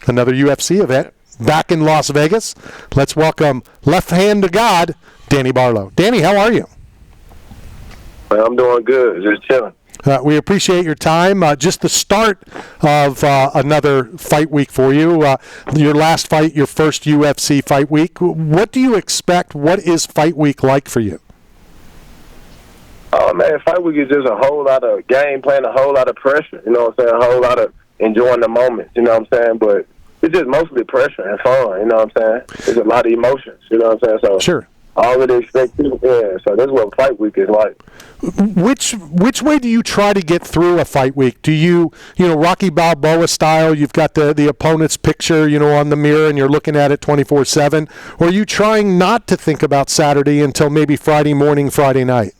another UFC event back in Las Vegas. Let's welcome Left Hand to God, Danny Barlow. Danny, how are you? I'm doing good, just chilling. We appreciate your time. Just the start of another fight week for you. Your last fight, your first UFC fight week. What do you expect? What is fight week like for you? Oh, man, fight week is just a whole lot of game plan, a whole lot of pressure, you know what I'm saying, a whole lot of enjoying the moments, you know what I'm saying, but it's just mostly pressure and fun, you know what I'm saying. There's a lot of emotions, you know what I'm saying, so sure. I already expect it, yeah, so that's what fight week is like. Which way do you try to get through a fight week? Do you Rocky Balboa style, you've got the opponent's picture, on the mirror and you're looking at it 24/7, or are you trying not to think about Saturday until maybe Friday morning, Friday night?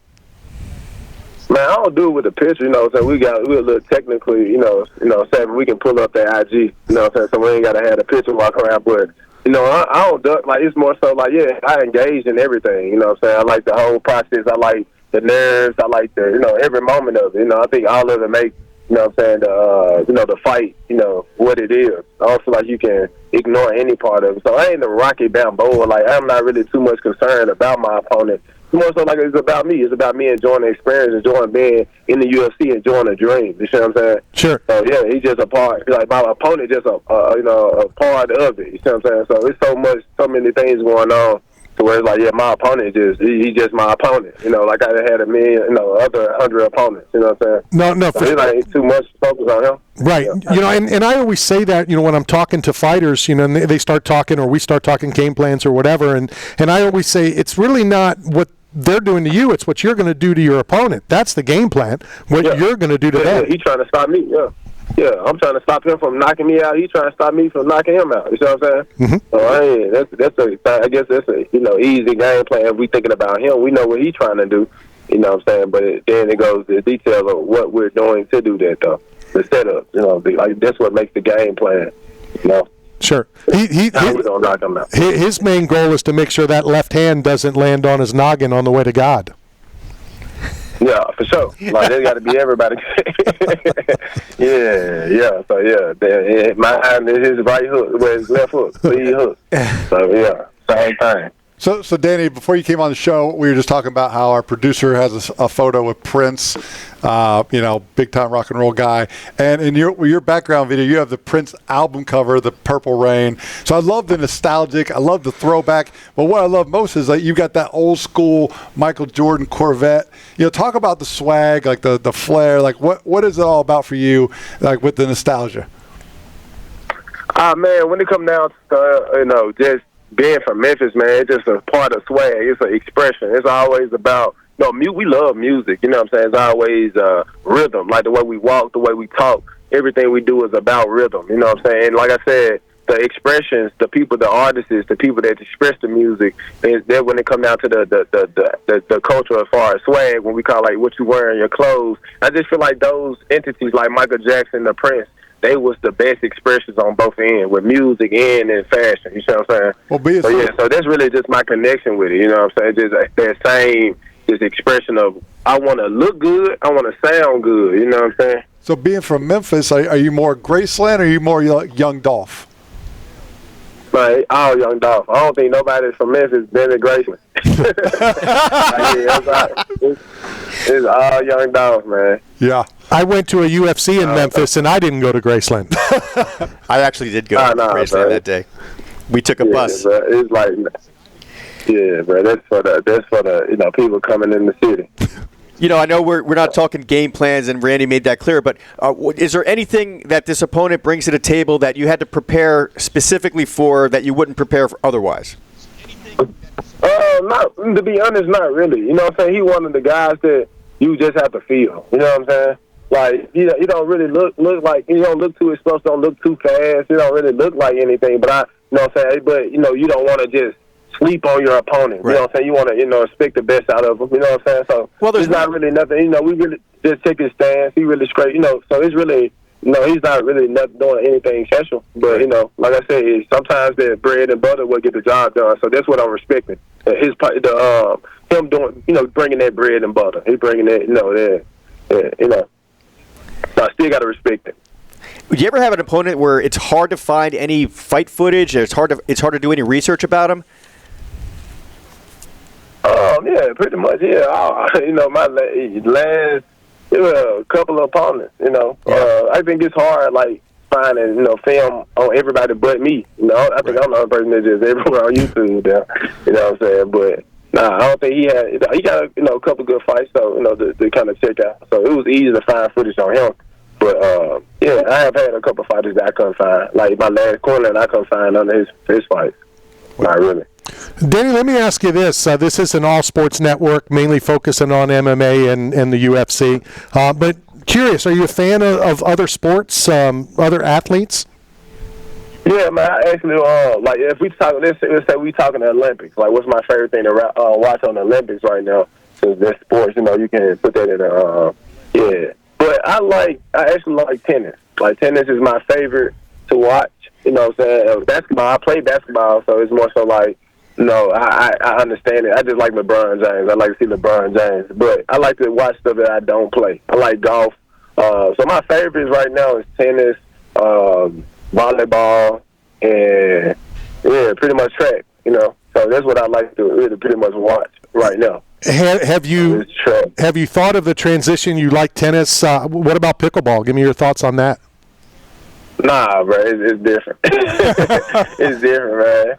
Man, I don't do it with the picture, so we're a little technically, say we can pull up that IG, so we ain't got to have the picture walk around, but I don't duck, like, it's more so like, yeah, I engage in everything, I like the whole process, I like the nerves, I like the, every moment of it, I think all of it makes, the fight, what it is. I don't feel like you can ignore any part of it, so I ain't the Rocky Balboa, like, I'm not really too much concerned about my opponent. More so like it's about me. It's about me enjoying the experience, enjoying being in the UFC, enjoying the dream. You see what I'm saying? Sure. So yeah, he's just a part. Like my opponent, just a part of it. You see what I'm saying? So it's so many things going on. To where it's like, yeah, my opponent he's just my opponent. Like I had a million, other 100 opponents. You know what I'm saying? No, so it's like too much focus on him. Right. Yeah. And I always say that, when I'm talking to fighters, and they start talking or we start talking game plans or whatever, and I always say it's really not what they're doing to you, it's what you're going to do to your opponent. That's the game plan, what you're going to do to them. Yeah, he's trying to stop me, Yeah, I'm trying to stop him from knocking me out. He's trying to stop me from knocking him out. You see what I'm saying? Mm-hmm. So I guess that's a easy game plan. If we thinking about him, we know what he's trying to do. You know what I'm saying? But then it goes to the details of what we're doing to do that, though. The setup, like that's what makes the game plan. Sure. We don't knock him out. His main goal is to make sure that left hand doesn't land on his noggin on the way to God. Yeah, for sure. Like, there's got to be everybody. Yeah. So, yeah, my hand is his right hook, where his left hook, lead hook. So, yeah, same thing. So Danny, before you came on the show, we were just talking about how our producer has a photo with Prince, big-time rock and roll guy. And in your background video, you have the Prince album cover, the Purple Rain. So I love the nostalgic. I love the throwback. But what I love most is that you got that old-school Michael Jordan Corvette. Talk about the swag, like the flair. Like, what is it all about for you, like, with the nostalgia? Man, when it comes down to, just being from Memphis, man, it's just a part of swag. It's an expression. It's always about, we love music. You know what I'm saying? It's always rhythm, like the way we walk, the way we talk. Everything we do is about rhythm. You know what I'm saying? And like I said, the expressions, the people, the artists, the people that express the music, is that when it comes down to the culture as far as swag, when we call like what you wear in your clothes. I just feel like those entities like Michael Jackson, the Prince, they was the best expressions on both ends, with music and in fashion. You see what I'm saying? So that's really just my connection with it. You know what I'm saying? Just that same expression of I want to look good, I want to sound good. You know what I'm saying? So being from Memphis, are you more Graceland or are you more Young Dolph? Like, all Young Dolph. I don't think nobody from Memphis been to Graceland. It's all Young Dolph, man. Yeah. I went to a UFC in Memphis, and I didn't go to Graceland. I actually did go to Graceland that day. We took a bus. Bro, it's like, bro, that's for the people coming in the city. I know we're not talking game plans, and Randy made that clear, but is there anything that this opponent brings to the table that you had to prepare specifically for that you wouldn't prepare for otherwise? Not, to be honest, not really. You know what I'm saying? He's one of the guys that you just have to feel. You know what I'm saying? Like, you don't really look like, you don't look too explosive, don't look too fast. You don't really look like anything. But you know what I'm saying? But, you don't want to just sleep on your opponent. Right. You know what I'm saying? You want to, expect the best out of him. You know what I'm saying? So there's not really nothing. We really just take his stance. He really straight. So it's really, he's not really doing anything special. But, like I said, sometimes the bread and butter will get the job done. So that's what I'm respecting. Him doing, bringing that bread and butter. He's bringing that, So I still got to respect it. Do you ever have an opponent where it's hard to find any fight footage, or it's hard to do any research about him? Yeah, pretty much. Yeah, my last it was a couple of opponents. I think it's hard, like finding film on everybody but me. I think I'm the only person that's just everywhere on YouTube. You know what I'm saying? But nah, I don't think he had. He got a couple good fights, so to kind of check out. So it was easy to find footage on him. But I have had a couple fighters that I couldn't find. Like my last corner, I couldn't find none of his fights. Not really. Danny, let me ask you this. This is an all-sports network, mainly focusing on MMA and the UFC. But curious, are you a fan of other sports, other athletes? Yeah, man. I actually, like, if we talk, let's say we talking the Olympics. Like, what's my favorite thing to watch on the Olympics right now? Since there's sports, you can put that in yeah. But I actually like tennis. Like, tennis is my favorite to watch. You know what I'm saying? Basketball, I play basketball, so it's more so like, I understand it. I just like LeBron James. I like to see LeBron James. But I like to watch stuff that I don't play. I like golf. So my favorites right now is tennis, volleyball, and, pretty much track, So that's what I like to really pretty much watch right now. Have you thought of the transition? You like tennis. What about pickleball? Give me your thoughts on that. Nah, bro, it's different. It's different, man.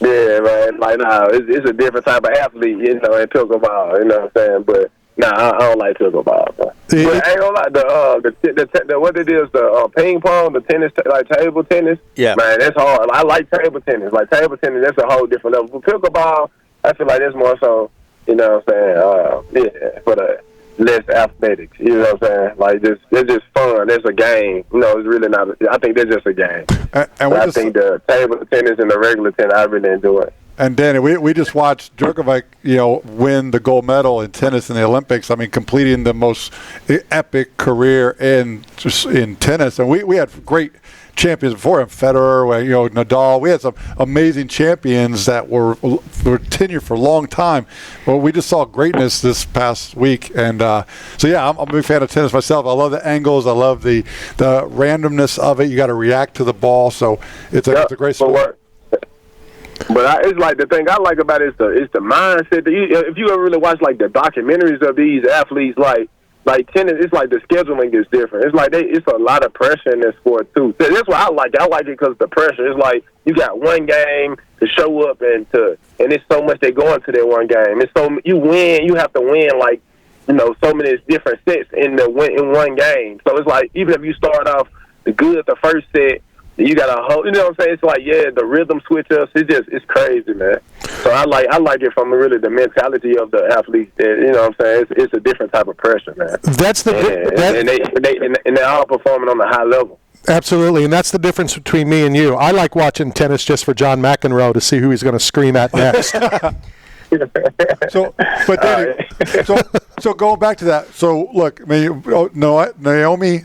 Yeah, man. Like, nah, it's a different type of athlete, in pickleball. You know what I'm saying? But nah, I don't like pickleball. Bro. But I ain't gonna lie, the what it is, the ping pong, the tennis, like table tennis. Yeah, man, that's hard. I like table tennis. Like table tennis, that's a whole different level. But pickleball, I feel like that's more so. You know what I'm saying? For the less athletics. You know what I'm saying? Like, it's just fun. It's a game. It's really not. I think they're just a game. And I think the table tennis and the regular tennis, I really enjoy it. And Danny, we just watched Djokovic, win the gold medal in tennis in the Olympics. I mean, completing the most epic career in tennis. And we had great champions before him, Federer, Nadal. We had some amazing champions that were tenured for a long time. Well, we just saw greatness this past week, and I'm a big fan of tennis myself. I love the angles. I love the randomness of it. You got to react to the ball, so it's a great sport. But it's like the thing I like about it is the mindset. If you ever really watch like the documentaries of these athletes, like tennis, it's like the scheduling is different. It's like it's a lot of pressure in this sport too. That's why I like it. I like it because the pressure. It's like you got one game to show up and it's so much they go into that one game. It's so you win, you have to win like so many different sets in one game. So it's like even if you start off the first set, you got a whole. You know what I'm saying? It's like the rhythm switch ups. It's crazy, man. So I like it from really the mentality of the athlete. You know what I'm saying? It's a different type of pressure, man. That's and they're all performing on a high level. Absolutely, and that's the difference between me and you. I like watching tennis just for John McEnroe to see who he's going to scream at next. But Danny, so going back to that. So look, Naomi